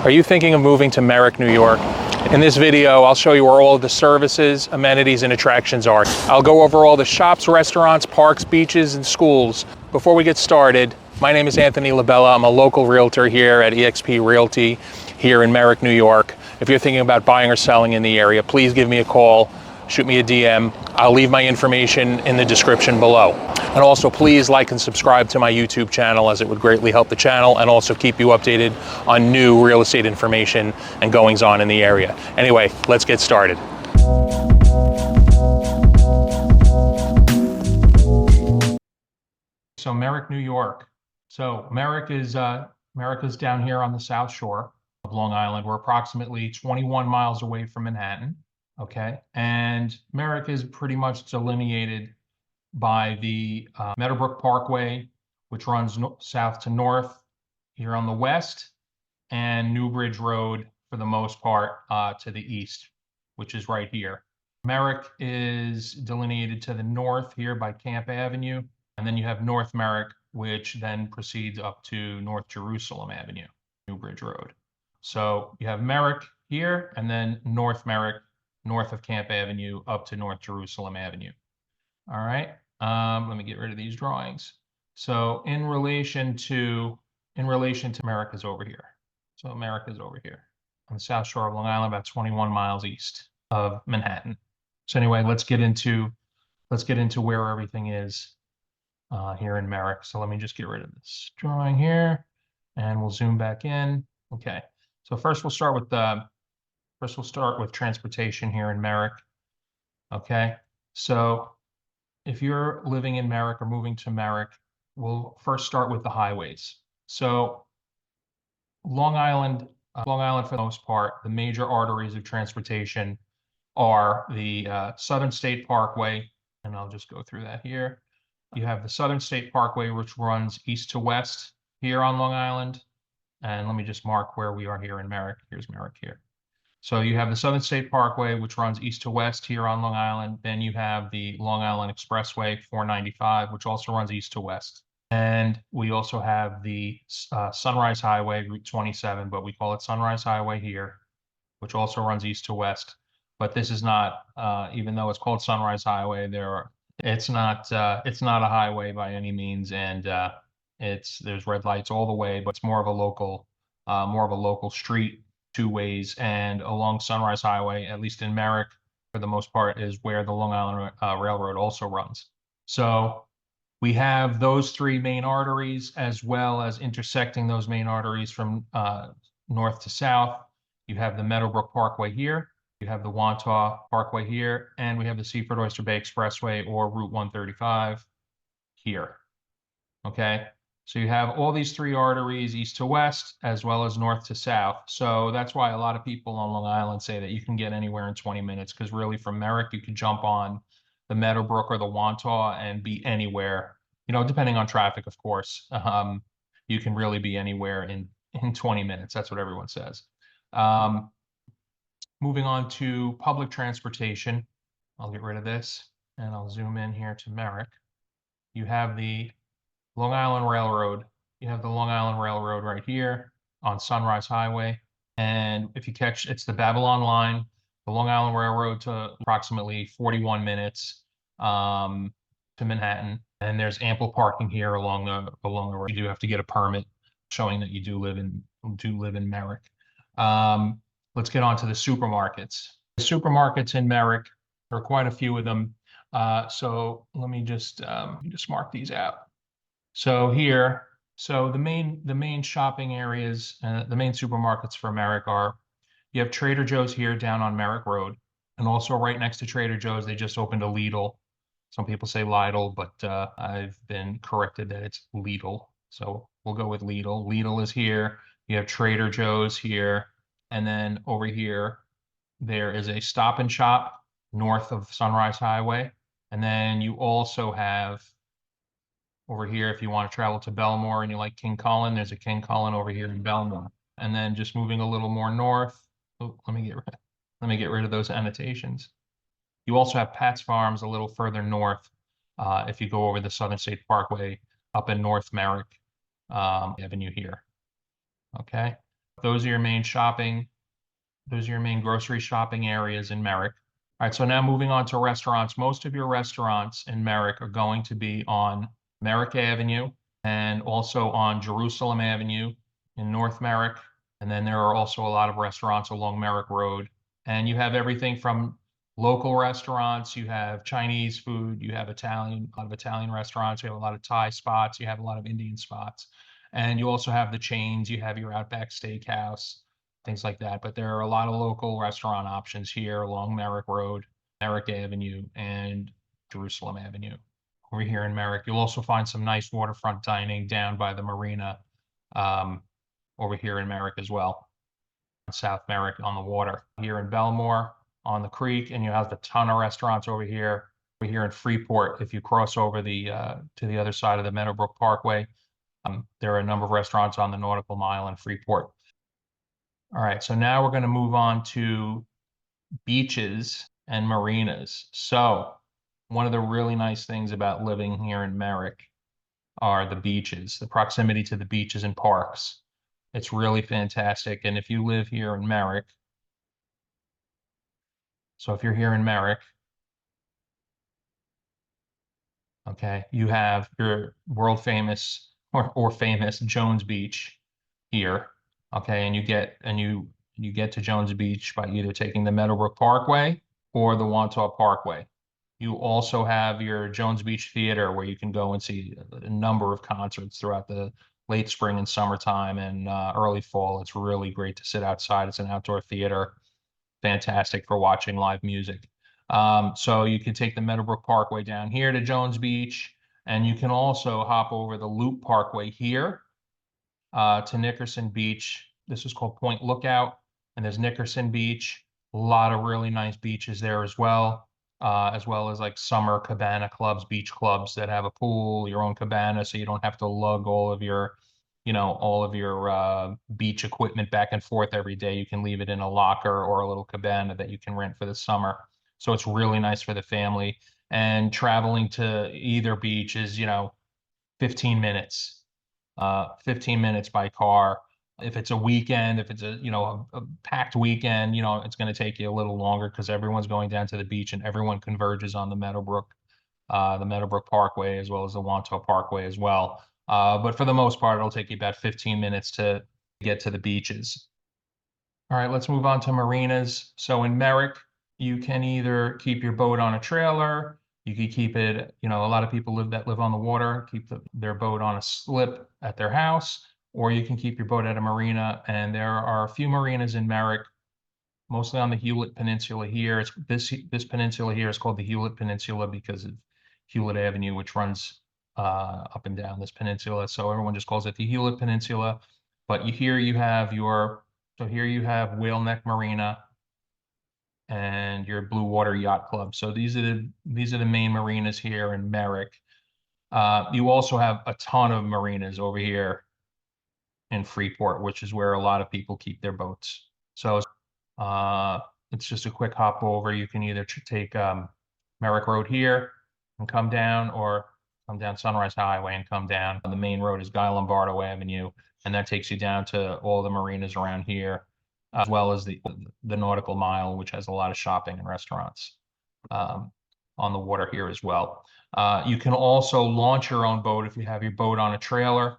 Are you thinking of moving to Merrick, New York? In this video, I'll show you where all of the services, amenities, and attractions are. I'll go over all the shops, restaurants, parks, beaches, and schools. Before we get started, my name is Anthony Labella. I'm a local realtor here at eXp Realty here in Merrick, New York. If you're thinking about buying or selling in the area, please give me a call, shoot me a DM. I'll leave my information in the description below. And also please like and subscribe to my YouTube channel, as it would greatly help the channel and also keep you updated on new real estate information and goings on in the area. Anyway, let's get started. So Merrick, New York. So Merrick is down here on the South Shore of Long Island. We're approximately 21 miles away from Manhattan. Okay, and Merrick is pretty much delineated by the Meadowbrook Parkway, which runs south to north here on the west, and Newbridge Road for the most part to the east, which is right here. Merrick is delineated to the north here by Camp Avenue, and then you have North Merrick, which then proceeds up to North Jerusalem Avenue, Newbridge Road. So you have Merrick here, and then North Merrick, north of Camp Avenue, up to North Jerusalem Avenue. All right, let me get rid of these drawings. So in relation to Merrick is over here. So Merrick is over here on the South Shore of Long Island, about 21 miles east of Manhattan. So anyway, let's get into where everything is here in Merrick. So let me just get rid of this drawing here, and we'll zoom back in. Okay, so first we'll start with transportation here in Merrick. Okay, so if you're living in Merrick or moving to Merrick, we'll first start with the highways. So Long Island for the most part, the major arteries of transportation are the Southern State Parkway, and I'll just go through that here. You have the Southern State Parkway, which runs east to west here on Long Island. And let me just mark where we are here in Merrick. Here's Merrick here. So you have the Southern State Parkway, which runs east to west here on Long Island. Then you have the Long Island Expressway 495, which also runs east to west. And we also have the Sunrise Highway, Route 27, but we call it Sunrise Highway here, which also runs east to west. But this is not, even though it's called Sunrise Highway, it's not a highway by any means, and there's red lights all the way, but it's more of a local street, two ways. And along Sunrise Highway, at least in Merrick, for the most part, is where the Long Island Railroad also runs. So we have those three main arteries, as well as intersecting those main arteries from north to south. You have the Meadowbrook Parkway here, you have the Wantagh Parkway here, and we have the Seaford Oyster Bay Expressway, or Route 135 here. Okay, so you have all these three arteries, east to west, as well as north to south. So that's why a lot of people on Long Island say that you can get anywhere in 20 minutes, because really from Merrick, you can jump on the Meadowbrook or the Wantagh and be anywhere, depending on traffic, of course. You can really be anywhere in 20 minutes. That's what everyone says. Moving on to public transportation. I'll get rid of this and I'll zoom in here to Merrick. You have the Long Island Railroad. You have the Long Island Railroad right here on Sunrise Highway. And if you catch, it's the Babylon line, the Long Island Railroad to approximately 41 minutes to Manhattan. And there's ample parking here along the road. You do have to get a permit showing that you do live in Merrick. Let's get on to the supermarkets. The supermarkets in Merrick, there are quite a few of them. So let me just mark these out. So here, the main shopping areas, the main supermarkets for Merrick are, you have Trader Joe's here down on Merrick Road, and also right next to Trader Joe's, they just opened a Lidl. Some people say Lidl, but I've been corrected that it's Lidl. So we'll go with Lidl. Lidl is here. You have Trader Joe's here. And then over here, there is a Stop and Shop north of Sunrise Highway. And then you also have over here, if you want to travel to Bellmore and you like King Cullen, there's a King Cullen over here in Bellmore. And then just moving a little more north, let me get rid of those annotations. You also have Pat's Farms a little further north if you go over the Southern State Parkway up in North Merrick Avenue here. Okay, Those are your main shopping. Those are your main grocery shopping areas in Merrick. All right, so now moving on to restaurants. Most of your restaurants in Merrick are going to be on Merrick Avenue and also on Jerusalem Avenue in North Merrick. And then there are also a lot of restaurants along Merrick Road. And you have everything from local restaurants, you have Chinese food, you have Italian, a lot of Italian restaurants, you have a lot of Thai spots, you have a lot of Indian spots. And you also have the chains, you have your Outback Steakhouse, things like that. But there are a lot of local restaurant options here along Merrick Road, Merrick Avenue, and Jerusalem Avenue. Over here in Merrick, you'll also find some nice waterfront dining down by the marina over here in Merrick as well. South Merrick on the water. Here in Bellmore on the creek, and you have a ton of restaurants over here. Over here in Freeport, if you cross over the to the other side of the Meadowbrook Parkway, there are a number of restaurants on the Nautical Mile in Freeport. All right, so now we're going to move on to beaches and marinas. So one of the really nice things about living here in Merrick are the beaches, the proximity to the beaches and parks. It's really fantastic. And if you live here in Merrick, so if you're here in Merrick, okay, you have your world famous or famous Jones Beach here, okay, and you get to Jones Beach by either taking the Meadowbrook Parkway or the Wantagh Parkway. You also have your Jones Beach Theater where you can go and see a number of concerts throughout the late spring and summertime and early fall. It's really great to sit outside. It's an outdoor theater, fantastic for watching live music. So you can take the Meadowbrook Parkway down here to Jones Beach, and you can also hop over the Loop Parkway here to Nickerson Beach. This is called Point Lookout, and there's Nickerson Beach. A lot of really nice beaches there as well as like summer cabana clubs, beach clubs that have a pool, your own cabana, so you don't have to lug all of your, all of your beach equipment back and forth every day. You can leave it in a locker or a little cabana that you can rent for the summer. So it's really nice for the family. And traveling to either beach is, 15 minutes, 15 minutes by car. If it's a weekend, if it's a packed weekend, it's going to take you a little longer because everyone's going down to the beach and everyone converges on the Meadowbrook Parkway as well as the Wantagh Parkway as well. But for the most part, it'll take you about 15 minutes to get to the beaches. All right, let's move on to marinas. So in Merrick, you can either keep your boat on a trailer, you can keep it, a lot of people live on the water, keep their boat on a slip at their house, or you can keep your boat at a marina. And there are a few marinas in Merrick, mostly on the Hewlett Peninsula here. This peninsula here is called the Hewlett Peninsula because of Hewlett Avenue, which runs up and down this peninsula. So everyone just calls it the Hewlett Peninsula. But here you have Whale Neck Marina and your Blue Water Yacht Club. So these are the main marinas here in Merrick. You also have a ton of marinas over here in Freeport, which is where a lot of people keep their boats. So it's just a quick hop over. You can either take Merrick Road here and come down, or come down Sunrise Highway and come down. The main road is Guy Lombardo Avenue, and that takes you down to all the marinas around here, as well as the Nautical Mile, which has a lot of shopping and restaurants on the water here as well. You can also launch your own boat if you have your boat on a trailer.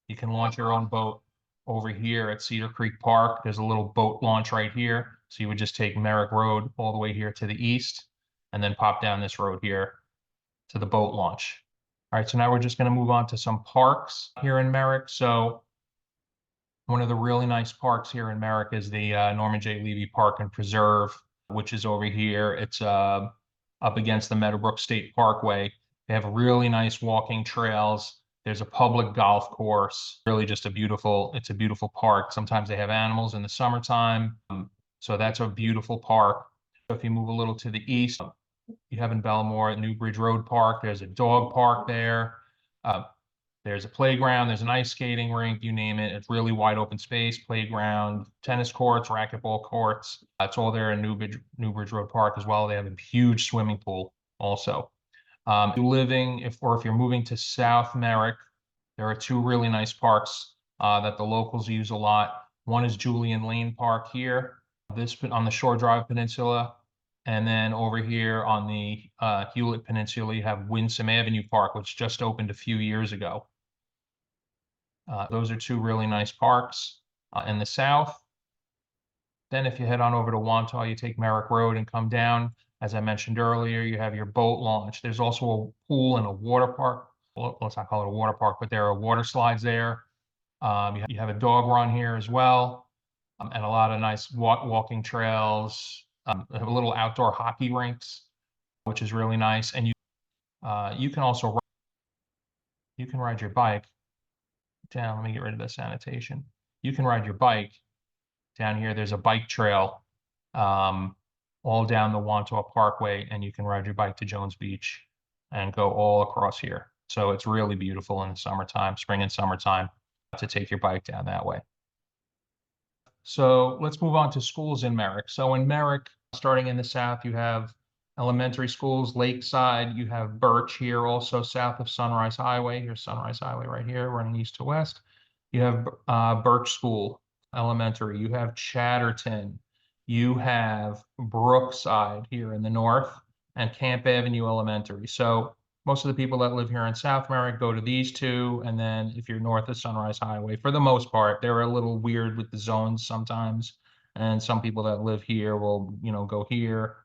You can launch your own boat over here at Cedar Creek Park. There's a little boat launch right here. So you would just take Merrick Road all the way here to the east and then pop down this road here to the boat launch. All right, so now we're just going to move on to some parks here in Merrick. So one of the really nice parks here in Merrick is the Norman J. Levy Park and Preserve, which is over here. It's up against the Meadowbrook State Parkway. They have really nice walking trails. There's a public golf course. Really just it's a beautiful park. Sometimes they have animals in the summertime. So that's a beautiful park. So if you move a little to the east, you have in Bellmore at New Bridge Road Park. There's a dog park there. There's a playground, there's an ice skating rink, you name it. It's really wide open space, playground, tennis courts, racquetball courts. It's all there in New Bridge Road Park as well. They have a huge swimming pool also. If you're moving to South Merrick, there are two really nice parks that the locals use a lot. One is Julian Lane Park here, this on the Shore Drive Peninsula. And then over here on the Hewlett Peninsula, you have Winsome Avenue Park, which just opened a few years ago. Those are two really nice parks in the south. Then if you head on over to Wantagh, you take Merrick Road and come down. As I mentioned earlier, you have your boat launch. There's also a pool and a water park. Well, let's not call it a water park, but there are water slides there. You have a dog run here as well, and a lot of nice walking trails. They have a little outdoor hockey rinks, which is really nice. And you can also ride your bike down. Let me get rid of this annotation. You can ride your bike down here. There's a bike trail all down the Wantagh Parkway, and you can ride your bike to Jones Beach and go all across here. So it's really beautiful in the summertime, spring and summertime, to take your bike down that way. So let's move on to schools in Merrick. So in Merrick, starting in the south, you have elementary schools, Lakeside, you have Birch here, also south of Sunrise Highway. Here's Sunrise Highway right here, running east to west. You have Birch School Elementary. You have Chatterton. You have Brookside here in the north, and Camp Avenue Elementary. So most of the people that live here in South Merrick go to these two, and then if you're north of Sunrise Highway, for the most part, they're a little weird with the zones sometimes, and some people that live here will, go here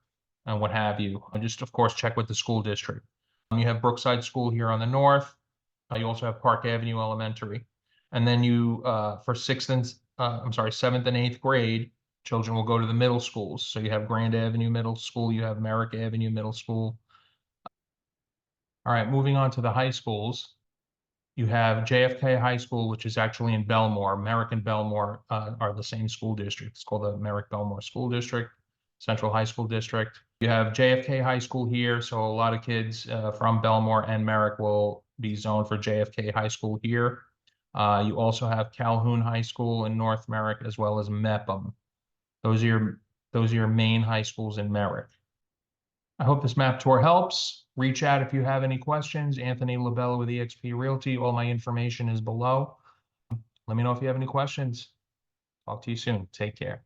and what have you. Just, of course, check with the school district. You have Brookside School here on the north. You also have Park Avenue Elementary. And then for seventh and eighth grade, children will go to the middle schools. So you have Grand Avenue Middle School, you have Merrick Avenue Middle School. All right, moving on to the high schools. You have JFK High School, which is actually in Bellmore. Merrick and Bellmore are the same school district. It's called the Merrick Bellmore School District, Central High School District. You have JFK High School here, so a lot of kids from Bellmore and Merrick will be zoned for JFK High School here. You also have Calhoun High School in North Merrick, as well as Mepham. Those are your main high schools in Merrick. I hope this map tour helps. Reach out if you have any questions. Anthony Labella with eXp Realty. All my information is below. Let me know if you have any questions. Talk to you soon. Take care.